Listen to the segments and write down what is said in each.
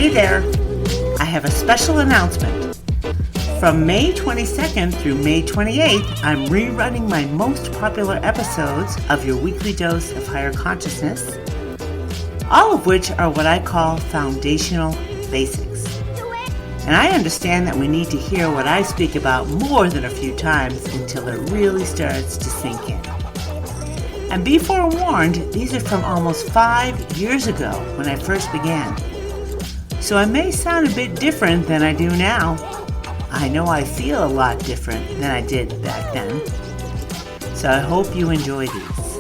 Hey there, I have a special announcement. From May 22nd through May 28th, I'm rerunning my most popular episodes of your weekly dose of higher consciousness, all of which are what I call foundational basics. And I understand that we need to hear what I speak about more than a few times until it really starts to sink in. And be forewarned, these are from almost 5 years ago when I first began. So I may sound a bit different than I do now. I know I feel a lot different than I did back then. So I hope you enjoy these.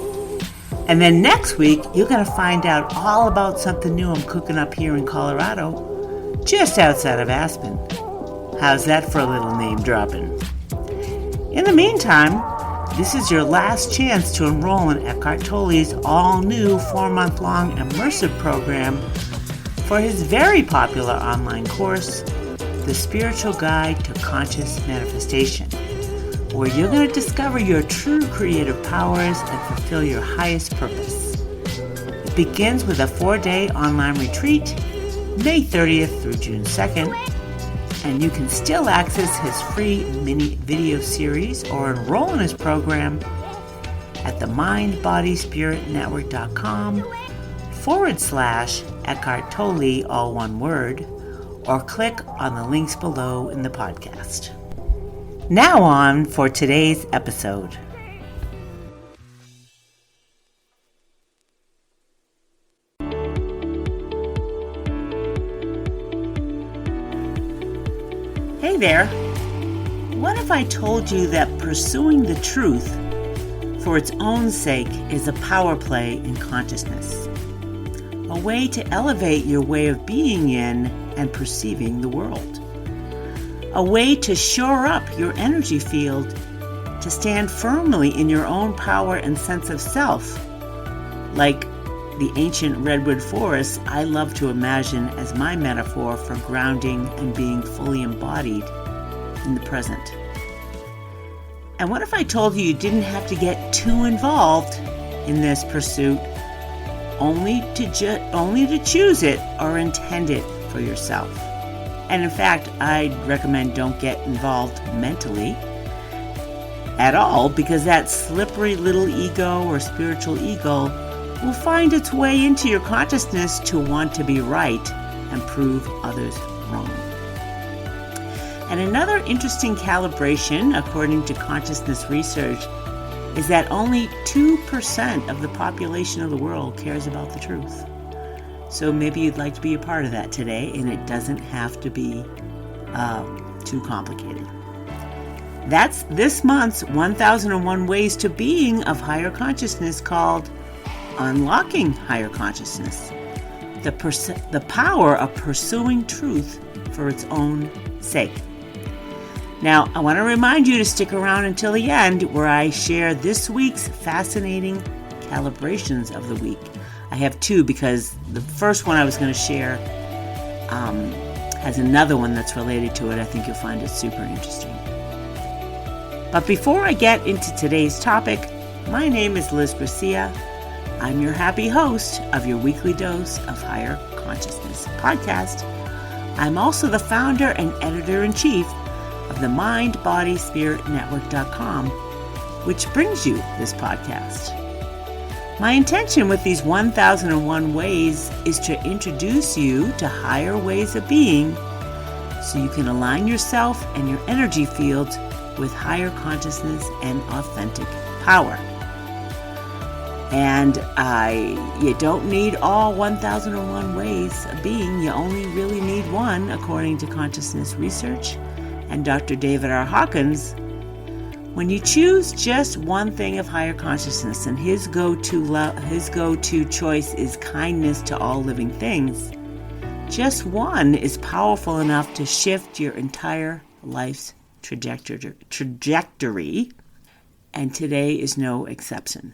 And then next week, you're going to find out all about something new I'm cooking up here in Colorado, just outside of Aspen. How's that for a little name dropping? In the meantime, this is your last chance to enroll in Eckhart Tolle's all-new 4-month-long immersive program for his very popular online course, The Spiritual Guide to Conscious Manifestation, where you're going to discover your true creative powers and fulfill your highest purpose. It begins with a 4-day online retreat, May 30th through June 2nd, and you can still access his free mini video series or enroll in his program at the mindbodyspiritnetwork.com/Eckhart Tolle, all one word, or click on the links below in the podcast. Now on for today's episode. Hey there. What if I told you that pursuing the truth for its own sake is a power play in consciousness? A way to elevate your way of being in and perceiving the world. A way to shore up your energy field, to stand firmly in your own power and sense of self. Like the ancient Redwood Forests I love to imagine as my metaphor for grounding and being fully embodied in the present. And what if I told you didn't have to get too involved in this pursuit, only to choose it or intend it for yourself? And in fact, I'd recommend don't get involved mentally at all, because that slippery little ego or spiritual ego will find its way into your consciousness to want to be right and prove others wrong. And another interesting calibration, according to consciousness research, is that only 2% of the population of the world cares about the truth. So maybe you'd like to be a part of that today, and it doesn't have to be too complicated. That's this month's 1001 Ways to Being of Higher Consciousness, called Unlocking Higher Consciousness, the power of pursuing truth for its own sake. Now, I want to remind you to stick around until the end, where I share this week's fascinating calibrations of the week. I have two, because the first one I was going to share has another one that's related to it. I think you'll find it super interesting. But before I get into today's topic, my name is Liz Garcia. I'm your happy host of your weekly dose of Higher Consciousness podcast. I'm also the founder and editor-in-chief of the mindbodyspiritnetwork.com, which brings you this podcast. My intention with these 1001 ways is to introduce you to higher ways of being, so you can align yourself and your energy fields with higher consciousness and authentic power. And you don't need all 1001 ways of being. You only really need one, according to consciousness research and Dr. David R. Hawkins. When you choose just one thing of higher consciousness, and his go-to choice is kindness to all living things, just one is powerful enough to shift your entire life's trajectory, and today is no exception.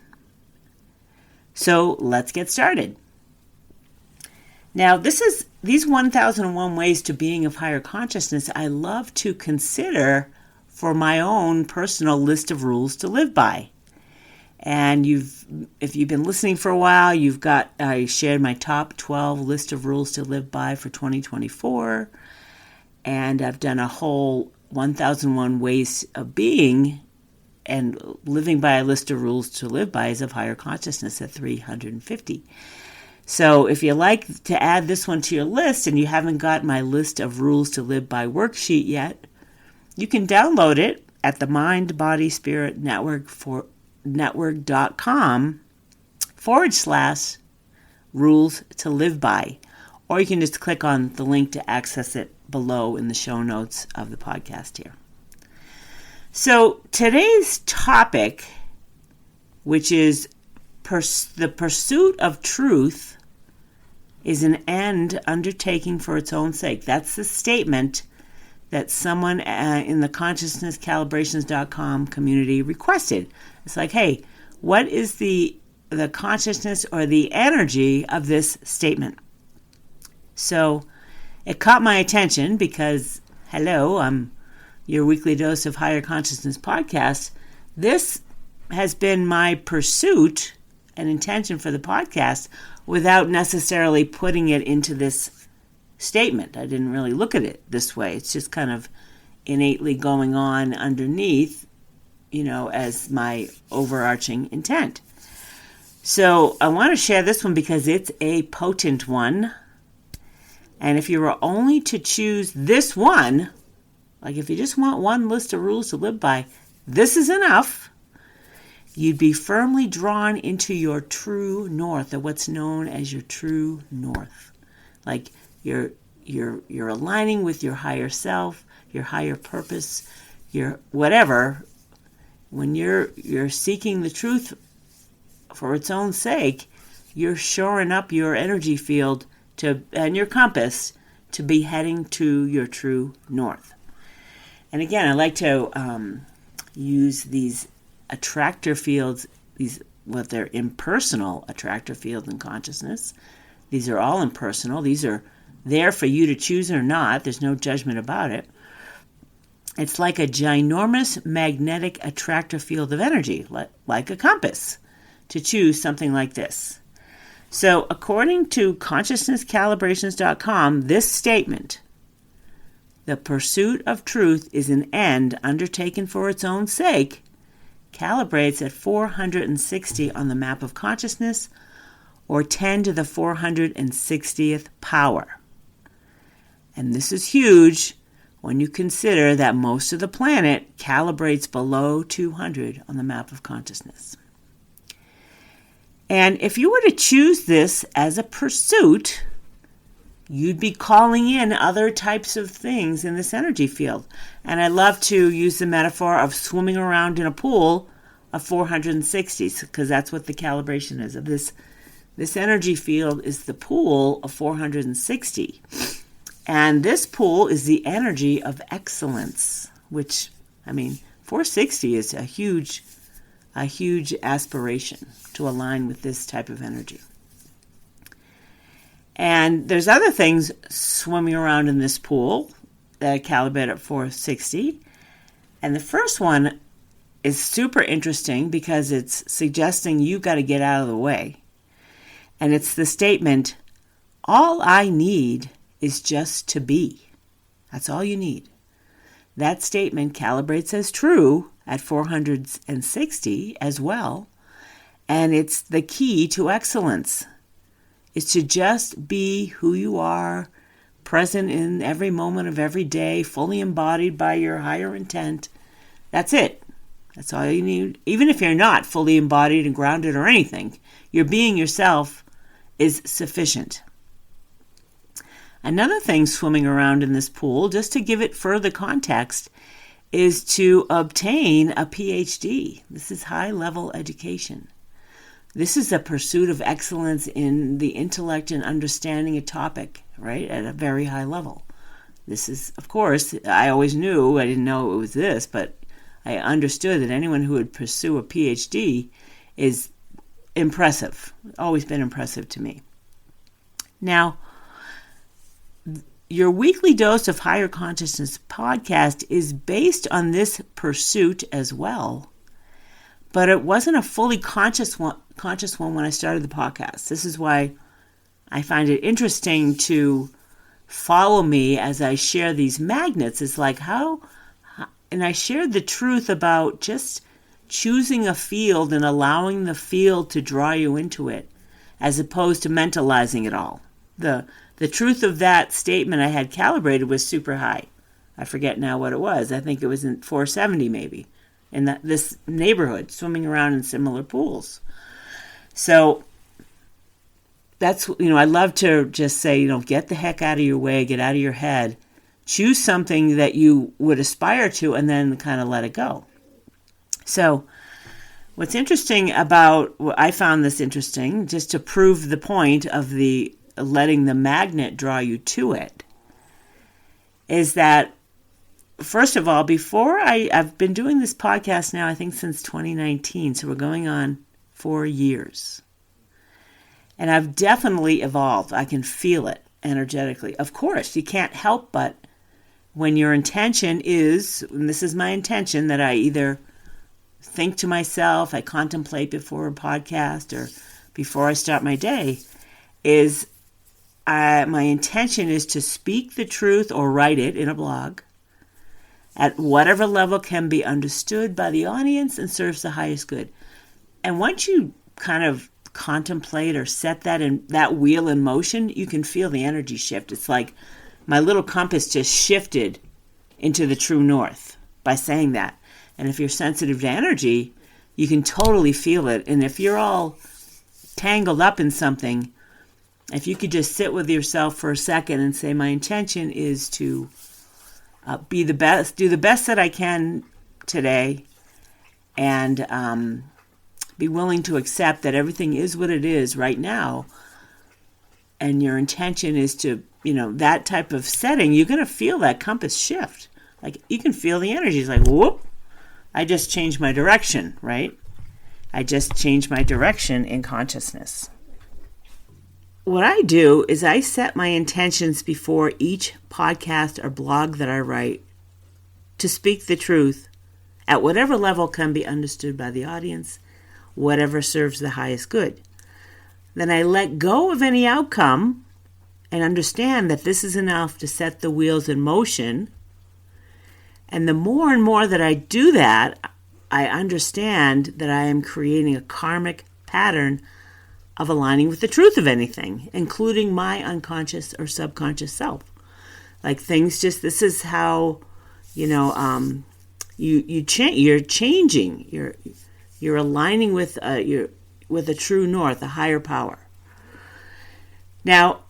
So let's get started. Now, these 1001 ways to being of higher consciousness I love to consider for my own personal list of rules to live by. And if you've been listening for a while, I shared my top 12 list of rules to live by for 2024. And I've done a whole 1001 ways of being and living by a list of rules to live by is of higher consciousness at 350. So if you like to add this one to your list and you haven't got my list of rules to live by worksheet yet, you can download it at the Mind Body Spirit network.com/rules to live by. Or you can just click on the link to access it below in the show notes of the podcast here. So today's topic, which is the pursuit of truth, is an end undertaking for its own sake. That's the statement that someone in the consciousnesscalibrations.com community requested. It's like, hey, what is the consciousness or the energy of this statement? So it caught my attention because, hello, I'm your weekly dose of higher consciousness podcast. This has been my pursuit and intention for the podcast without necessarily putting it into this statement. I didn't really look at it this way. It's just kind of innately going on underneath, as my overarching intent. So I want to share this one because it's a potent one. And if you were only to choose this one, like if you just want one list of rules to live by, this is enough. You'd be firmly drawn into your true north, or what's known as your true north. Like you're aligning with your higher self, your higher purpose, your whatever. When you're seeking the truth for its own sake, you're shoring up your energy field and your compass to be heading to your true north. And again, I like to use these attractor fields, they're impersonal attractor fields in consciousness. These are all impersonal. These are there for you to choose or not. There's no judgment about it. It's like a ginormous magnetic attractor field of energy, like a compass, to choose something like this. So according to consciousnesscalibrations.com, this statement, the pursuit of truth is an end undertaken for its own sake, calibrates at 460 on the map of consciousness, or 10 to the 460th power. And this is huge when you consider that most of the planet calibrates below 200 on the map of consciousness. And if you were to choose this as a pursuit, you'd be calling in other types of things in this energy field. And I love to use the metaphor of swimming around in a pool of 460, because that's what the calibration is. Of this energy field is the pool of 460. And this pool is the energy of excellence, which, 460 is a huge aspiration to align with this type of energy. And there's other things swimming around in this pool that calibrate at 460. And the first one is super interesting because it's suggesting you got to get out of the way. And it's the statement, all I need is just to be. That's all you need. That statement calibrates as true at 460 as well. And it's the key to excellence. It's to just be who you are, present in every moment of every day, fully embodied by your higher intent. That's it. That's all you need. Even if you're not fully embodied and grounded or anything, your being yourself is sufficient. Another thing swimming around in this pool, just to give it further context, is to obtain a PhD. This is high-level education. This is a pursuit of excellence in the intellect and understanding a topic, right, at a very high level. This is, of course, I always knew, I didn't know it was this, but I understood that anyone who would pursue a PhD is impressive, always been impressive to me. Now, your weekly dose of higher consciousness podcast is based on this pursuit as well. but it wasn't a fully conscious one when I started the podcast. This is why I find it interesting to follow me as I share these magnets. It's like and I shared the truth about just choosing a field and allowing the field to draw you into it, as opposed to mentalizing it all. The truth of that statement I had calibrated was super high. I forget now what it was. I think it was in 470 maybe, in this neighborhood, swimming around in similar pools. So that's, I love to just say, get the heck out of your way, get out of your head, choose something that you would aspire to, and then kind of let it go. So what's interesting I found this interesting, just to prove the point of the letting the magnet draw you to it, is that, first of all, before I've been doing this podcast now, I think since 2019, so we're going on 4 years. And I've definitely evolved. I can feel it energetically. Of course, you can't help but, when your intention is, and this is my intention, that I either think to myself, I contemplate before a podcast or before I start my day, is my intention is to speak the truth or write it in a blog at whatever level can be understood by the audience and serves the highest good. And once you kind of contemplate or set that wheel in motion, you can feel the energy shift. It's like my little compass just shifted into the true north by saying that. And if you're sensitive to energy, you can totally feel it. And if you're all tangled up in something, if you could just sit with yourself for a second and say, my intention is to be the best, do the best that I can today, and be willing to accept that everything is what it is right now, and your intention is to, that type of setting, you're going to feel that compass shift. Like, you can feel the energy. It's like, whoop, I just changed my direction, right? I just changed my direction in consciousness. What I do is I set my intentions before each podcast or blog that I write to speak the truth at whatever level can be understood by the audience, whatever serves the highest good. Then I let go of any outcome and understand that this is enough to set the wheels in motion. And the more and more that I do that, I understand that I am creating a karmic pattern of aligning with the truth of anything, including my unconscious or subconscious self. Like, things just, this is how, you're changing, you're aligning with a true north, a higher power. Now,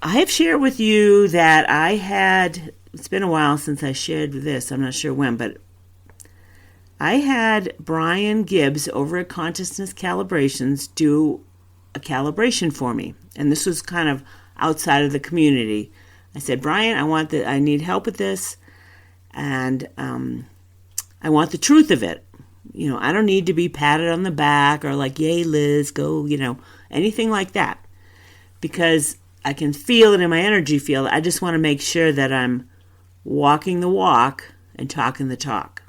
I have shared with you that it's been a while since I shared this, I'm not sure when, but I had Brian Gibbs over at Consciousness Calibrations do a calibration for me. And this was kind of outside of the community. I said, Brian, I need help with this, and I want the truth of it. I don't need to be patted on the back or like, yay, Liz, go, anything like that. Because I can feel it in my energy field. I just want to make sure that I'm walking the walk and talking the talk,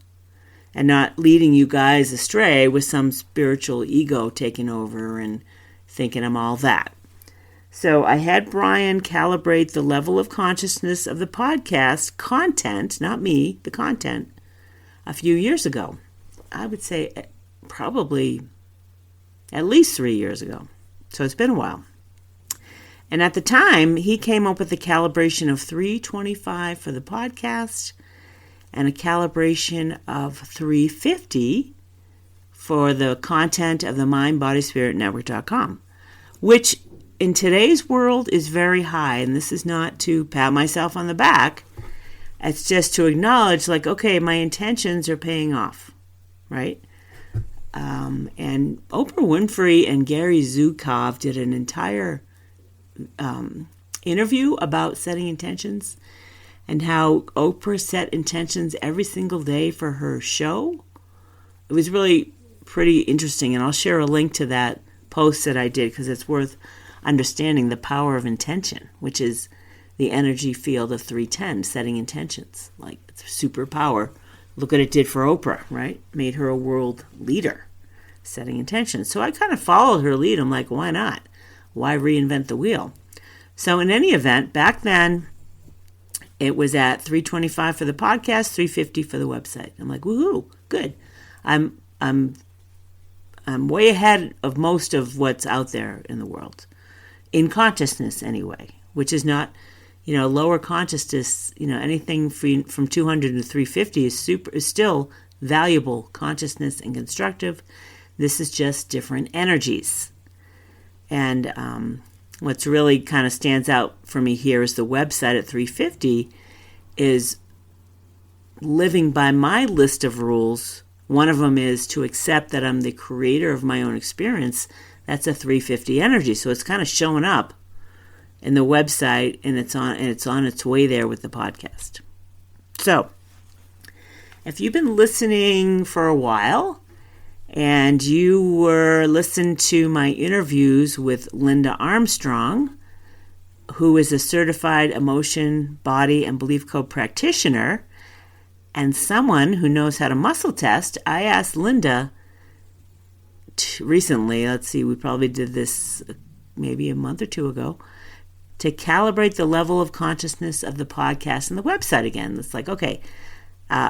and not leading you guys astray with some spiritual ego taking over and thinking I'm all that. So I had Brian calibrate the level of consciousness of the podcast content, not me, the content, a few years ago. I would say probably at least 3 years ago. So it's been a while. And at the time, he came up with a calibration of 325 for the podcast and a calibration of 350 for the content of the mindbodyspiritnetwork.com, which in today's world is very high. And this is not to pat myself on the back. It's just to acknowledge, like, okay, my intentions are paying off, right? And Oprah Winfrey and Gary Zukov did an entire interview about setting intentions and how Oprah set intentions every single day for her show. It was really pretty interesting, and I'll share a link to that post that I did because it's worth understanding the power of intention, which is the energy field of 310, setting intentions. Like, it's a superpower. Look what it did for Oprah, right? Made her a world leader. setting intentions. So I kind of followed her lead. I'm like, why not? Why reinvent the wheel? So in any event, back then, it was at $325 for the podcast, $350 for the website. I'm like, woohoo, good. I'm way ahead of most of what's out there in the world, in consciousness anyway, which is not, lower consciousness. Anything from 200 to 350 is still valuable consciousness and constructive. This is just different energies. And what's really kind of stands out for me here is the website at 350 is living by my list of rules. One of them is to accept that I'm the creator of my own experience. That's a 350 energy. So it's kind of showing up in the website, and it's on its way there with the podcast. So if you've been listening for a while, and you were listening to my interviews with Linda Armstrong, who is a certified emotion, body, and belief code practitioner, and someone who knows how to muscle test, I asked Linda recently, we probably did this maybe a month or two ago, to calibrate the level of consciousness of the podcast and the website again. It's like, okay,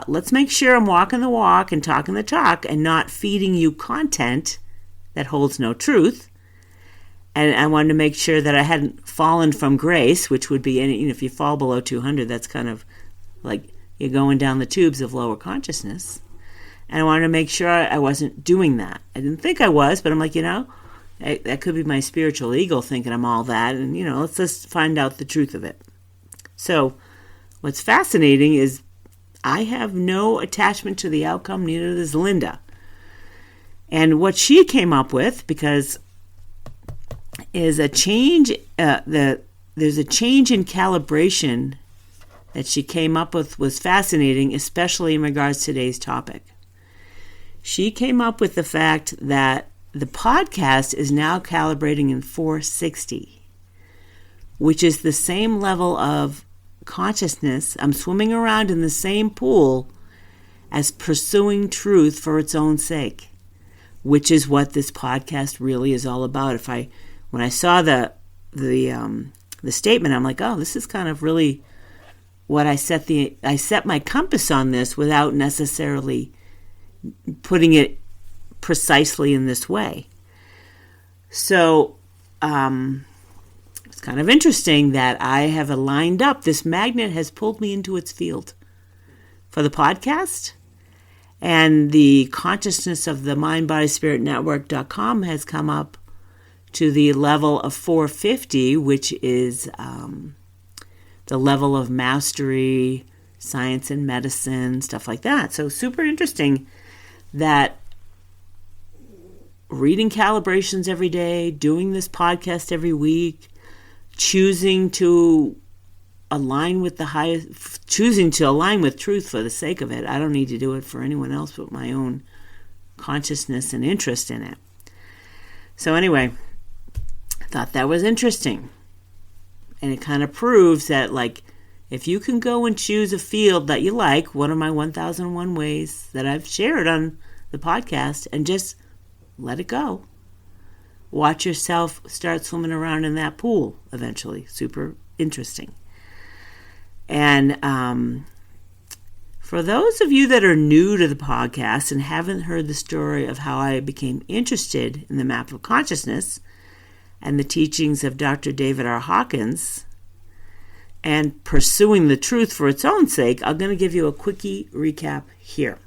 let's make sure I'm walking the walk and talking the talk and not feeding you content that holds no truth. And I wanted to make sure that I hadn't fallen from grace, which would be, if you fall below 200, that's kind of like you're going down the tubes of lower consciousness. And I wanted to make sure I wasn't doing that. I didn't think I was, but I'm like, that could be my spiritual ego thinking I'm all that. And, let's just find out the truth of it. So what's fascinating is I have no attachment to the outcome, neither does Linda. And what she came up with, because is a change, there's a change in calibration that she came up with was fascinating, especially in regards to today's topic. She came up with the fact that the podcast is now calibrating in 460, which is the same level of consciousness. I'm swimming around in the same pool as pursuing truth for its own sake, which is what this podcast really is all about. When I saw the statement, I'm like, oh, this is kind of really what I set my compass on this without necessarily putting it precisely in this way. So it's kind of interesting that I have aligned up. This magnet has pulled me into its field for the podcast, and the consciousness of the mindbodyspiritnetwork.com has come up to the level of 450, which is the level of mastery, science and medicine, stuff like that. So super interesting that reading calibrations every day, doing this podcast every week, choosing to align with truth for the sake of it. I don't need to do it for anyone else but my own consciousness and interest in it. So anyway, I thought that was interesting. And it kind of proves that, if you can go and choose a field that you like, one of my 1001 ways that I've shared on the podcast, and just let it go. Watch yourself start swimming around in that pool eventually. Super interesting. And for those of you that are new to the podcast and haven't heard the story of how I became interested in the map of consciousness and the teachings of Dr. David R. Hawkins and pursuing the truth for its own sake, I'm going to give you a quickie recap here.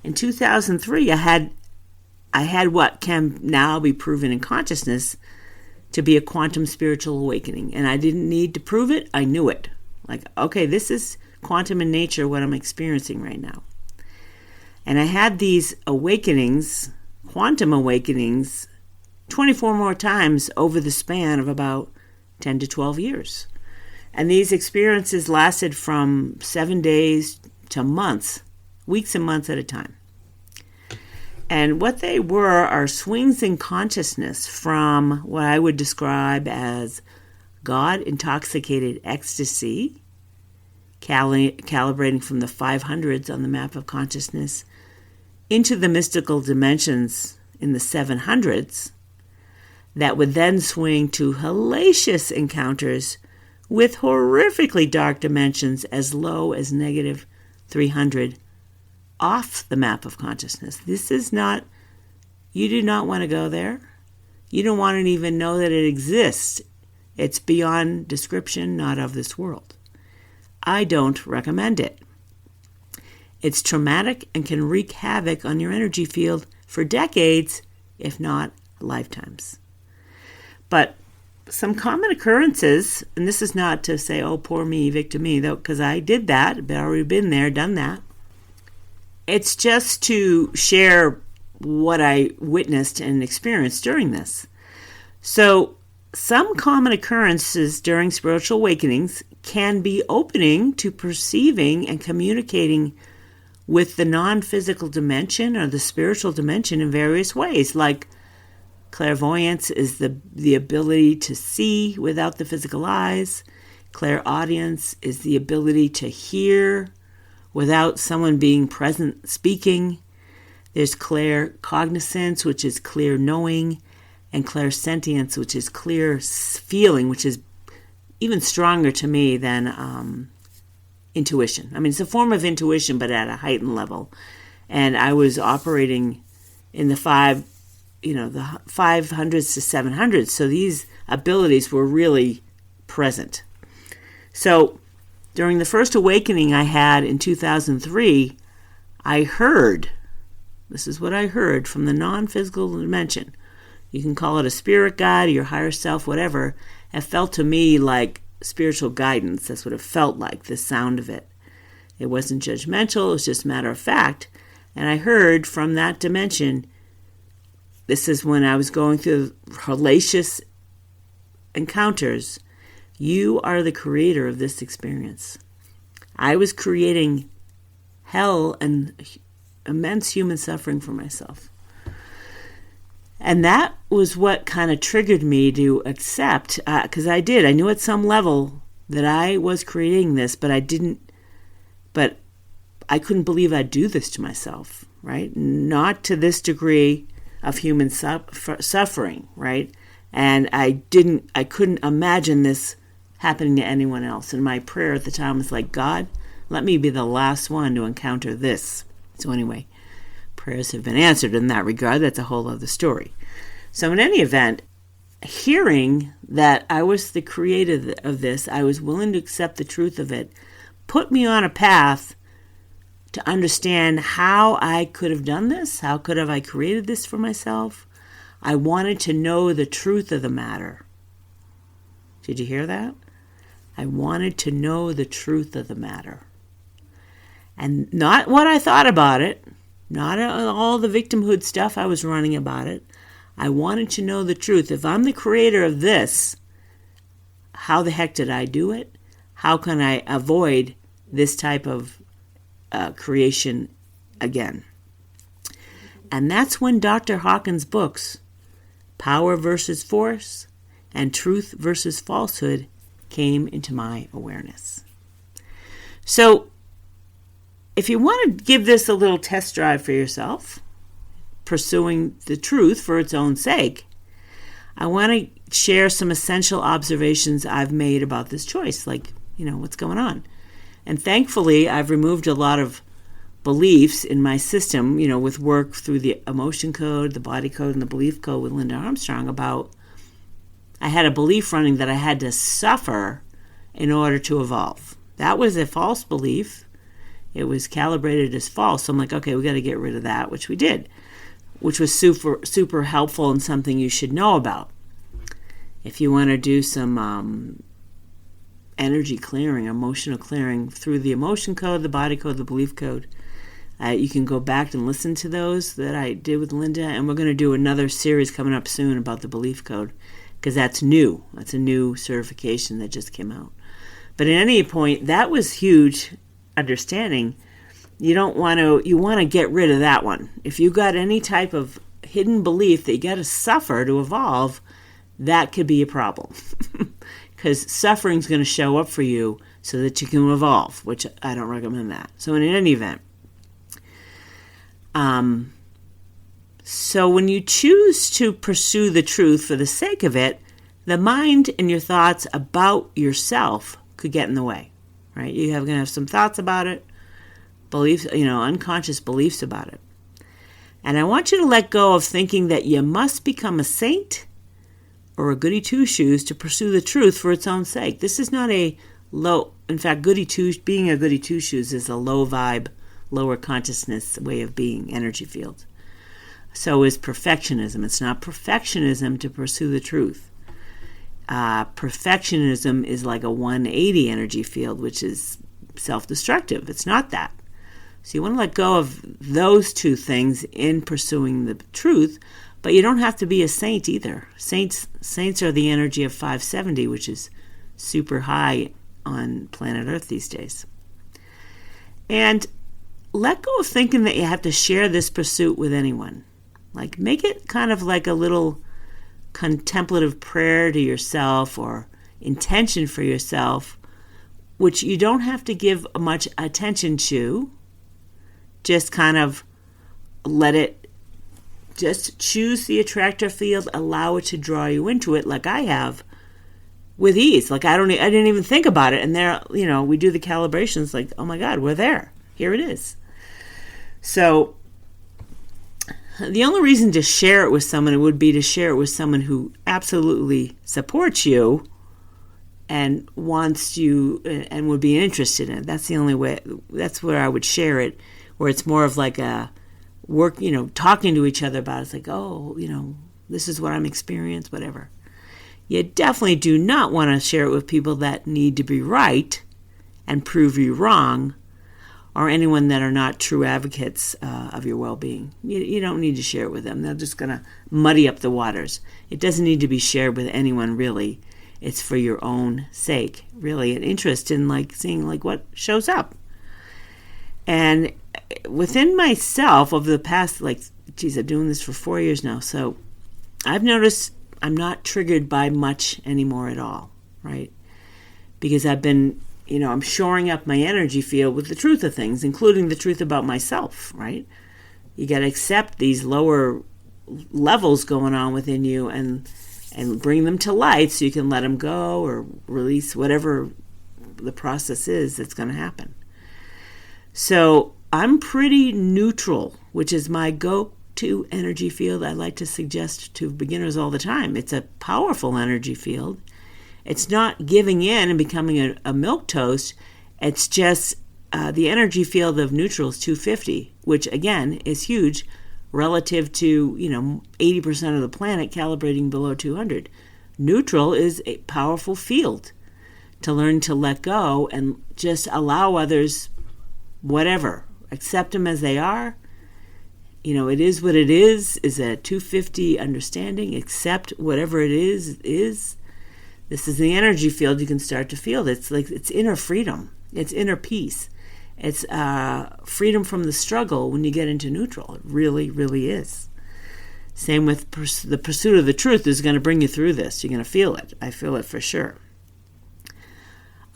In 2003, I had what can now be proven in consciousness to be a quantum spiritual awakening. And I didn't need to prove it. I knew it. Okay, this is quantum in nature, what I'm experiencing right now. And I had these awakenings, quantum awakenings, 24 more times over the span of about 10 to 12 years. And these experiences lasted from 7 days to months, weeks and months at a time. And what they were are swings in consciousness from what I would describe as God-intoxicated ecstasy, calibrating from the 500s on the map of consciousness, into the mystical dimensions in the 700s that would then swing to hellacious encounters with horrifically dark dimensions as low as negative 300 off the map of consciousness. This is not, you do not want to go there. You don't want to even know that it exists. It's beyond description, not of this world. I don't recommend it. It's traumatic and can wreak havoc on your energy field for decades, if not lifetimes. But some common occurrences, and this is not to say, oh, poor me, victim me, though, because I did that. I've already been there, done that. It's just to share what I witnessed and experienced during this. So some common occurrences during spiritual awakenings can be opening to perceiving and communicating with the non-physical dimension or the spiritual dimension in various ways. Like clairvoyance is the ability to see without the physical eyes. Clairaudience is the ability to hear without someone being present speaking. There's claircognizance, which is clear knowing, and clairsentience, which is clear feeling, which is even stronger to me than intuition. I mean, it's a form of intuition, but at a heightened level. And I was operating in the 500s to 700s. So these abilities were really present. So during the first awakening I had in 2003, I heard, this is what I heard from the non-physical dimension. You can call it a spirit guide, your higher self, whatever. It felt to me like spiritual guidance. That's what it felt like, the sound of it. It wasn't judgmental, it was just matter of fact. And I heard from that dimension, this is when I was going through hellacious encounters, you are the creator of this experience. I was creating hell and immense human suffering for myself. And that was what kind of triggered me to accept, because I knew at some level that I was creating this, but I couldn't believe I'd do this to myself, right? Not to this degree of human suffering, right? And I couldn't imagine this happening to anyone else. And my prayer at the time was like, God, let me be the last one to encounter this. So anyway, prayers have been answered in that regard. That's a whole other story. So in any event, hearing that I was the creator of this, I was willing to accept the truth of it, put me on a path to understand how I could have done this. How could have I created this for myself? I wanted to know the truth of the matter. Did you hear that? I wanted to know the truth of the matter. And not what I thought about it, not all the victimhood stuff I was running about it. I wanted to know the truth. If I'm the creator of this, how the heck did I do it? How can I avoid this type of creation again? And that's when Dr. Hawkins' books, Power versus Force and Truth versus Falsehood, came into my awareness. So, if you want to give this a little test drive for yourself, pursuing the truth for its own sake, I want to share some essential observations I've made about this choice, like, what's going on. And thankfully, I've removed a lot of beliefs in my system, with work through the emotion code, the body code, and the belief code with Linda Armstrong about, I had a belief running that I had to suffer in order to evolve. That was a false belief. It was calibrated as false. So I'm like, okay, we got to get rid of that, which we did, which was super, super helpful and something you should know about. If you want to do some energy clearing, emotional clearing through the emotion code, the body code, the belief code, you can go back and listen to those that I did with Linda. And we're going to do another series coming up soon about the belief code, because that's new. That's a new certification that just came out. But at any point, that was huge understanding. You want to get rid of that one. If you got any type of hidden belief that you got to suffer to evolve, that could be a problem. Because suffering's going to show up for you so that you can evolve, which I don't recommend that. So in any event, So when you choose to pursue the truth for the sake of it, the mind and your thoughts about yourself could get in the way, right? You're going to have some thoughts about it, beliefs, unconscious beliefs about it. And I want you to let go of thinking that you must become a saint or a goody two-shoes to pursue the truth for its own sake. This is not a low, in fact, being a goody two-shoes is a low vibe, lower consciousness way of being, energy field. So is perfectionism. It's not perfectionism to pursue the truth. Perfectionism is like a 180 energy field, which is self-destructive. It's not that. So you want to let go of those two things in pursuing the truth, but you don't have to be a saint either. Saints are the energy of 570, which is super high on planet Earth these days. And let go of thinking that you have to share this pursuit with anyone. Like, make it kind of like a little contemplative prayer to yourself or intention for yourself, which you don't have to give much attention to. Just kind of just choose the attractor field, allow it to draw you into it like I have with ease. Like I didn't even think about it. And there, we do the calibrations like, oh my God, we're there. Here it is. So the only reason to share it with someone would be to share it with someone who absolutely supports you and wants you and would be interested in it. That's the only way. That's where I would share it, where it's more of like a work, talking to each other about it. It's like, oh, this is what I'm experiencing, whatever. You definitely do not want to share it with people that need to be right and prove you wrong, or anyone that are not true advocates of your well-being. You don't need to share it with them. They're just going to muddy up the waters. It doesn't need to be shared with anyone, really. It's for your own sake, really, an interest in seeing what shows up. And within myself, over the past, I'm doing this for 4 years now, so I've noticed I'm not triggered by much anymore at all, right? Because I've been, I'm shoring up my energy field with the truth of things, including the truth about myself, right? You got to accept these lower levels going on within you and bring them to light so you can let them go or release whatever the process is that's going to happen. So I'm pretty neutral, which is my go-to energy field I like to suggest to beginners all the time. It's a powerful energy field. It's not giving in and becoming a milquetoast. It's just the energy field of neutral is 250, which again is huge relative to 80% of the planet calibrating below 200. Neutral is a powerful field to learn to let go and just allow others whatever. Accept them as they are. It is what it is a 250 understanding. Accept whatever it is. This is the energy field you can start to feel. It's inner freedom. It's inner peace. It's freedom from the struggle when you get into neutral. It really, really is. Same with the pursuit of the truth is going to bring you through this. You're going to feel it. I feel it for sure.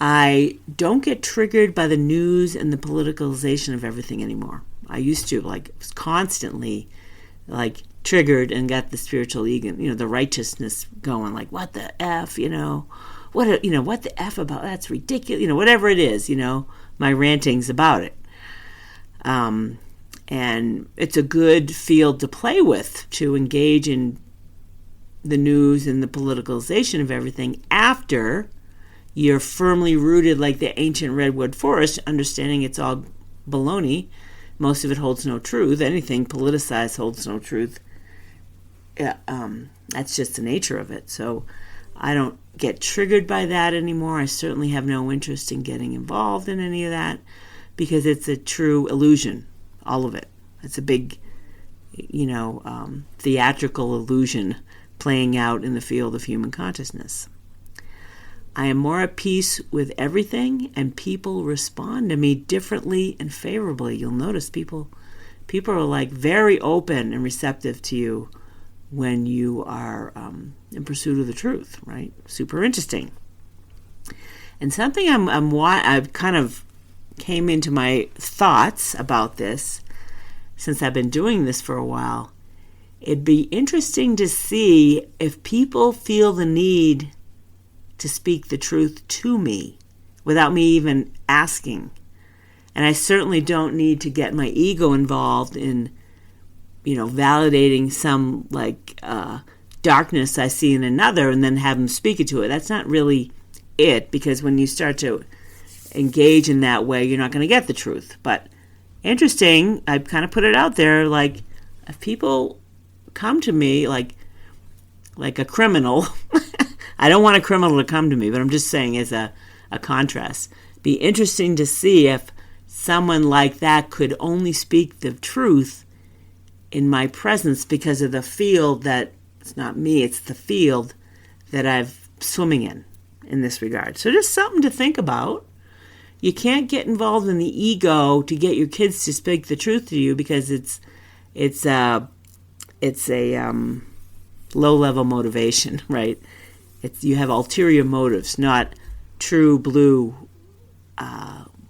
I don't get triggered by the news and the politicalization of everything anymore. I used to, constantly, triggered and got the spiritual ego, the righteousness going, what the F, what the F about, that's ridiculous, whatever it is, my rantings about it. And it's a good field to play with, to engage in the news and the politicalization of everything after you're firmly rooted like the ancient Redwood Forest, understanding it's all baloney. Most of it holds no truth. Anything politicized holds no truth. That's just the nature of it. So I don't get triggered by that anymore. I certainly have no interest in getting involved in any of that because it's a true illusion, all of it. It's a big, theatrical illusion playing out in the field of human consciousness. I am more at peace with everything, and people respond to me differently and favorably. You'll notice people are very open and receptive to you when you are in pursuit of the truth, right? Super interesting. And something I've kind of came into my thoughts about this since I've been doing this for a while, it'd be interesting to see if people feel the need to speak the truth to me without me even asking. And I certainly don't need to get my ego involved in, validating some darkness I see in another and then have them speak it to it. That's not really it, because when you start to engage in that way, you're not going to get the truth. But interesting, I kind of put it out there, like, if people come to me like a criminal, I don't want a criminal to come to me, but I'm just saying as a contrast, be interesting to see if someone like that could only speak the truth in my presence because of the field that, it's not me, it's the field that I'm swimming in this regard. So just something to think about. You can't get involved in the ego to get your kids to speak the truth to you, because it's a low-level motivation, right? You have ulterior motives, not true blue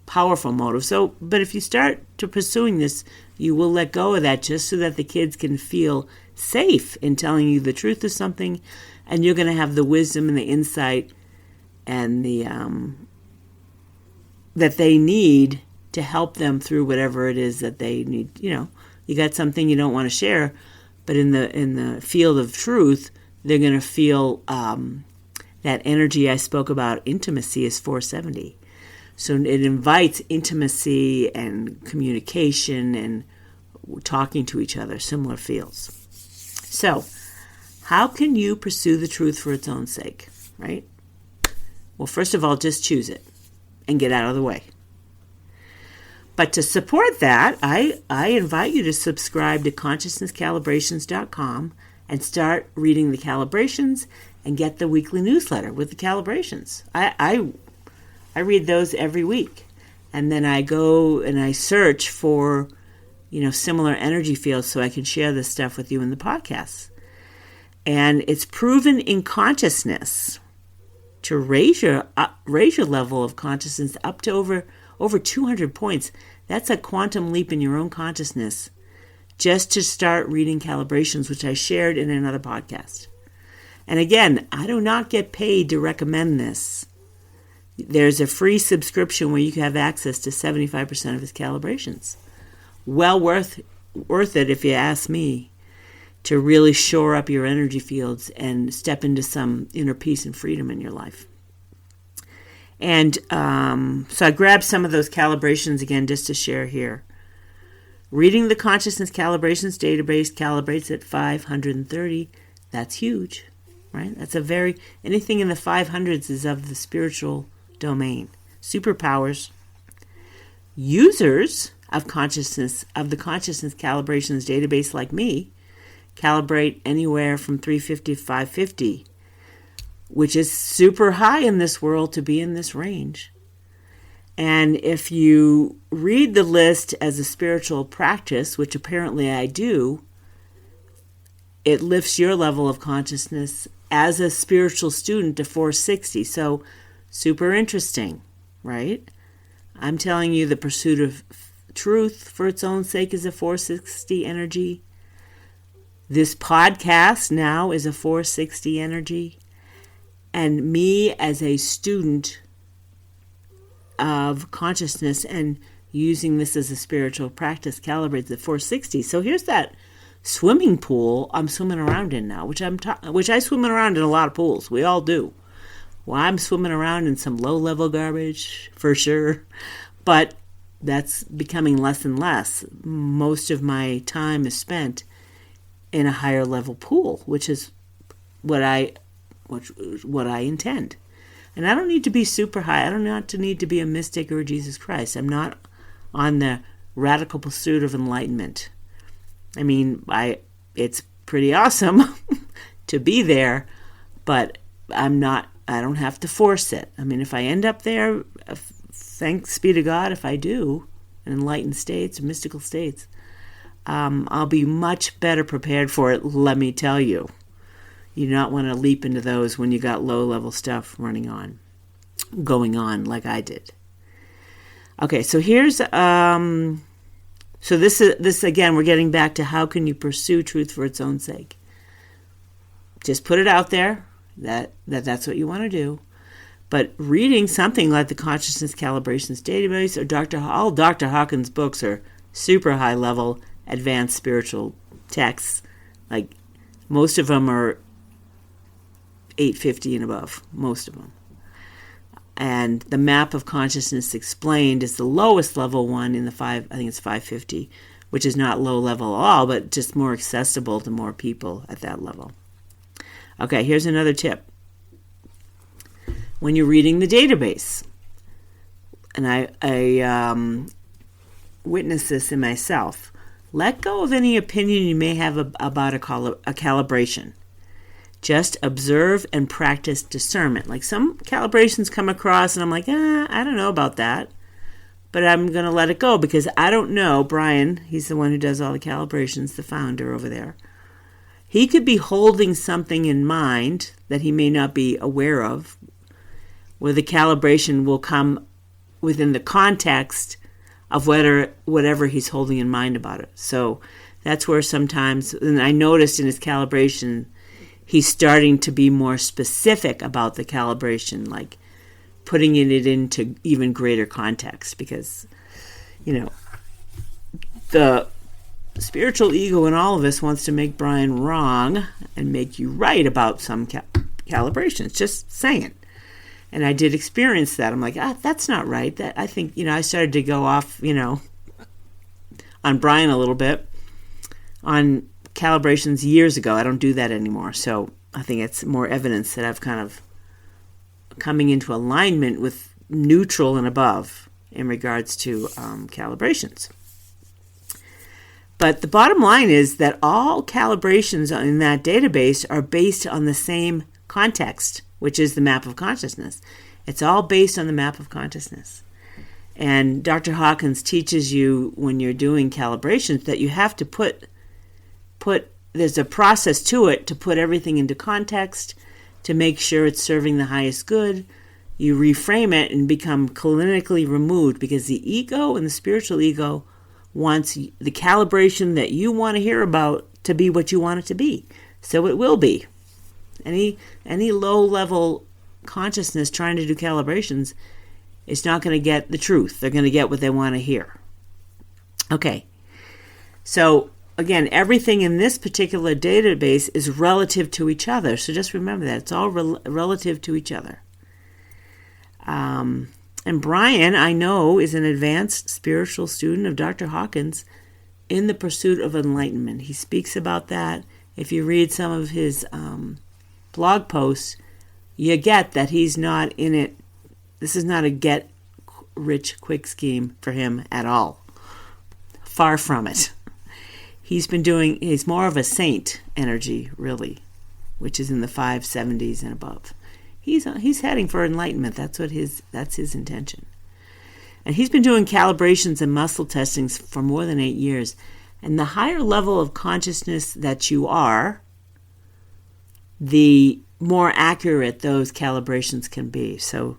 powerful motives. So, but if you start to pursuing this, you will let go of that just so that the kids can feel safe in telling you the truth of something, and you're going to have the wisdom and the insight and the that they need to help them through whatever it is that they need. You got something you don't want to share, but in the field of truth, they're going to feel that energy I spoke about. Intimacy is 470. So it invites intimacy and communication and talking to each other, similar fields. So how can you pursue the truth for its own sake, right? Well, first of all, just choose it and get out of the way. But to support that, I invite you to subscribe to consciousnesscalibrations.com and start reading the calibrations and get the weekly newsletter with the calibrations. I read those every week, and then I go and I search for, similar energy fields so I can share this stuff with you in the podcasts. And it's proven in consciousness to raise your level of consciousness up to over 200 points. That's a quantum leap in your own consciousness, just to start reading calibrations, which I shared in another podcast. And again, I do not get paid to recommend this. There's a free subscription where you can have access to 75% of his calibrations. Well worth it, if you ask me, to really shore up your energy fields and step into some inner peace and freedom in your life. And so I grabbed some of those calibrations again just to share here. Reading the Consciousness Calibrations database calibrates at 530. That's huge, right? Anything in the 500s is of the spiritual domain. Superpowers. Users of the Consciousness Calibrations database, like me, calibrate anywhere from 350 to 550, which is super high in this world to be in this range. And if you read the list as a spiritual practice, which apparently I do, it lifts your level of consciousness as a spiritual student to 460. So super interesting, right? I'm telling you, the pursuit of truth for its own sake is a 460 energy. This podcast now is a 460 energy. And me as a student of consciousness and using this as a spiritual practice calibrates at 460. So here's that swimming pool I'm swimming around in now, which I swim around in a lot of pools. We all do. Well, I'm swimming around in some low-level garbage, for sure, but that's becoming less and less. Most of my time is spent in a higher-level pool, which is what I intend. And I don't need to be super high. I don't need to be a mystic or Jesus Christ. I'm not on the radical pursuit of enlightenment. I mean, it's pretty awesome to be there, but I don't have to force it. I mean, if I end up there, thanks be to God if I do, in enlightened states, mystical states, I'll be much better prepared for it, let me tell you. You do not want to leap into those when you got low-level stuff going on like I did. Okay, so here's So this again, we're getting back to how can you pursue truth for its own sake. Just put it out there that's what you want to do. But reading something like the Consciousness Calibrations Database or all Dr. Hawkins' books are super high level, advanced spiritual texts. Like most of them are 850 and above, most of them. And the Map of Consciousness Explained is the lowest level one in the I think it's 550, which is not low level at all, but just more accessible to more people at that level. Okay, here's another tip. When you're reading the database, and I witnessed this in myself, let go of any opinion you may have about a calibration. Just observe and practice discernment. Like some calibrations come across and I'm like, I don't know about that. But I'm going to let it go because I don't know. Brian, he's the one who does all the calibrations, the founder over there. He could be holding something in mind that he may not be aware of, where the calibration will come within the context of whatever he's holding in mind about it. So that's where sometimes, and I noticed in his calibration, he's starting to be more specific about the calibration, like putting it into even greater context because, the spiritual ego in all of us wants to make Brian wrong and make you right about some calibrations, just saying. And I did experience that. I'm like, that's not right. That I think, I started to go off, on Brian a little bit on calibrations years ago. I don't do that anymore. So I think it's more evidence that I've kind of coming into alignment with neutral and above in regards to calibrations. But the bottom line is that all calibrations in that database are based on the same context, which is the map of consciousness. It's all based on the map of consciousness. And Dr. Hawkins teaches you when you're doing calibrations that you have to put there's a process to it to put everything into context, to make sure it's serving the highest good. You reframe it and become clinically removed because the ego and the spiritual ego wants the calibration that you want to hear about to be what you want it to be. So it will be. Any low-level consciousness trying to do calibrations is not going to get the truth. They're going to get what they want to hear. Okay. So, again, everything in this particular database is relative to each other. So just remember that. It's all relative to each other. And Brian, I know, is an advanced spiritual student of Dr. Hawkins in the pursuit of enlightenment. He speaks about that. If you read some of his blog posts, you get that he's not in it. This is not a get-rich-quick scheme for him at all. Far from it. He's more of a saint energy, really, which is in the 570s and above. He's heading for enlightenment. That's his intention. And he's been doing calibrations and muscle testings for more than 8 years. And the higher level of consciousness that you are, the more accurate those calibrations can be. So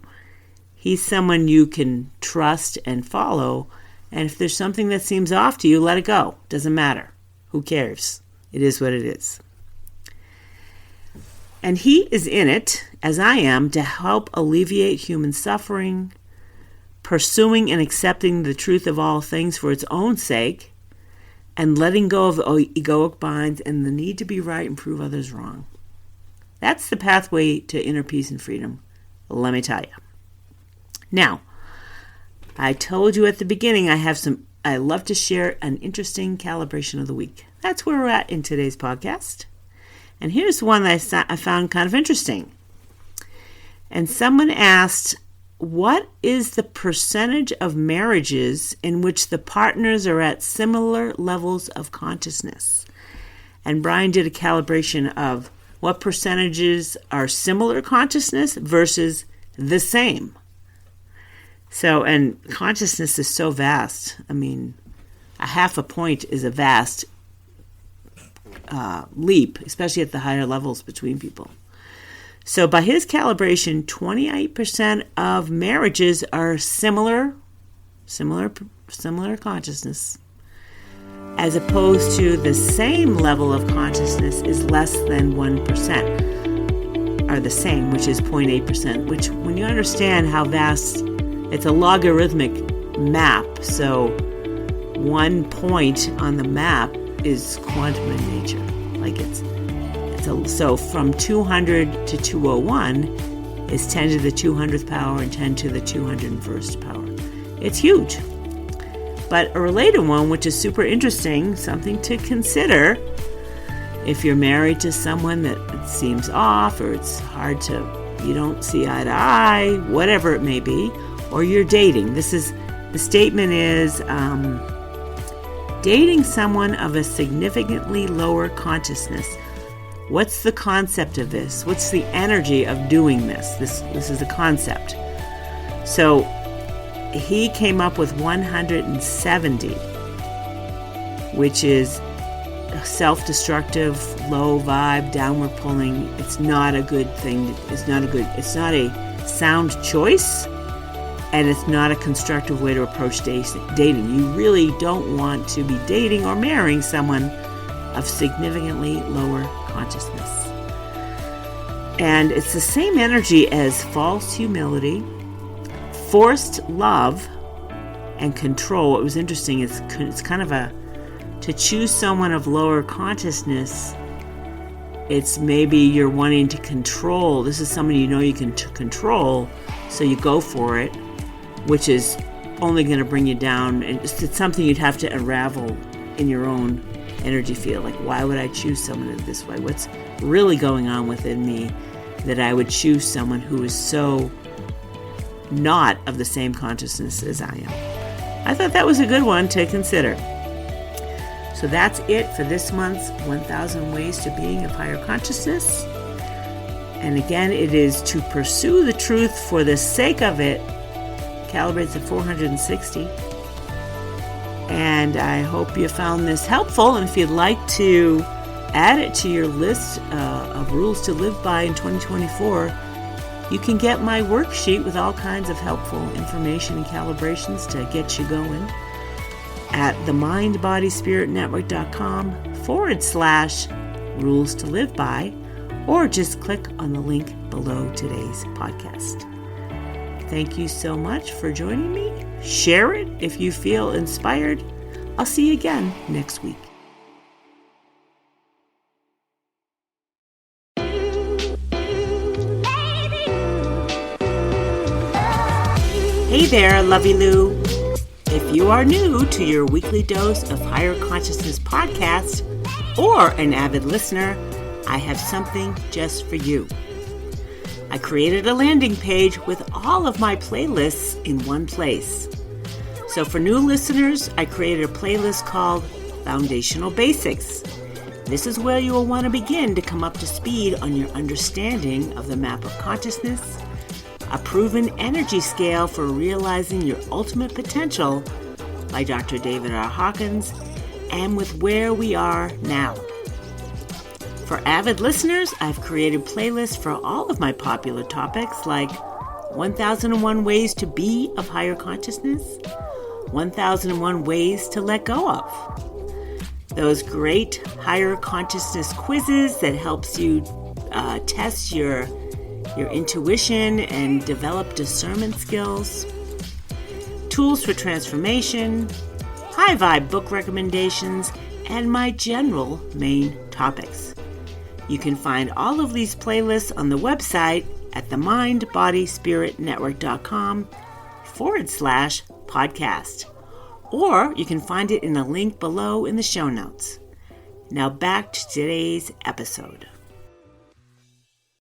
he's someone you can trust and follow. And if there's something that seems off to you, let it go. Doesn't matter. Who cares? It is what it is. And he is in it, as I am, to help alleviate human suffering, pursuing and accepting the truth of all things for its own sake, and letting go of egoic binds and the need to be right and prove others wrong. That's the pathway to inner peace and freedom, let me tell you. Now, I told you at the beginning I love to share an interesting calibration of the week. That's where we're at in today's podcast. And here's one that I found kind of interesting. And someone asked, what is the percentage of marriages in which the partners are at similar levels of consciousness? And Brian did a calibration of what percentages are similar consciousness versus the same. So, and consciousness is so vast. I mean, a half a point is a vast leap, especially at the higher levels between people. So by his calibration, 28% of marriages are similar consciousness. as opposed to the same level of consciousness is less than 1%, are the same, which is 0.8%, which when you understand how vast, it's a logarithmic map, so 1 point on the map is quantum in nature. Like so from 200 to 201 is 10 to the 200th power and 10 to the 201st power. It's huge. But a related one, which is super interesting, something to consider if you're married to someone that it seems off, or it's hard to, you don't see eye to eye, whatever it may be, or you're dating. The statement is, dating someone of a significantly lower consciousness. What's the concept of this? What's the energy of doing this? This is a concept. So he came up with 170, which is self-destructive, low vibe, downward pulling. It's not a good thing. It's not a sound choice, and it's not a constructive way to approach dating. You really don't want to be dating or marrying someone of significantly lower consciousness. And it's the same energy as false humility, forced love, and control. What was interesting is it's kind of to choose someone of lower consciousness, it's maybe you're wanting to control. This is someone you know you can control, so you go for it, which is only going to bring you down. And it's something you'd have to unravel in your own energy field. Like, why would I choose someone this way? What's really going on within me that I would choose someone who is so not of the same consciousness as I am? I thought that was a good one to consider. So that's it for this month's 1000 Ways to Being of Higher Consciousness. And again, it is to pursue the truth for the sake of it. Calibrates at 460. And I hope you found this helpful. And if you'd like to add it to your list of rules to live by in 2024, you can get my worksheet with all kinds of helpful information and calibrations to get you going at themindbodyspiritnetwork.com/rules to live by, or just click on the link below today's podcast. Thank you so much for joining me. Share it if you feel inspired. I'll see you again next week. Hey there, Lovey Lou. If you are new to your weekly dose of Higher Consciousness podcast or an avid listener, I have something just for you. I created a landing page with all of my playlists in one place. So for new listeners, I created a playlist called Foundational Basics. This is where you will want to begin to come up to speed on your understanding of the map of consciousness, a proven energy scale for realizing your ultimate potential by Dr. David R. Hawkins, and with where we are now. For avid listeners, I've created playlists for all of my popular topics like 1001 Ways to Be of Higher Consciousness, 1001 Ways to Let Go of. Those great higher consciousness quizzes that helps you test your intuition and develop discernment skills, tools for transformation, high vibe book recommendations, and my general main topics. You can find all of these playlists on the website at themindbodyspiritnetwork.com/podcast. Or you can find it in a link below in the show notes. Now back to today's episode.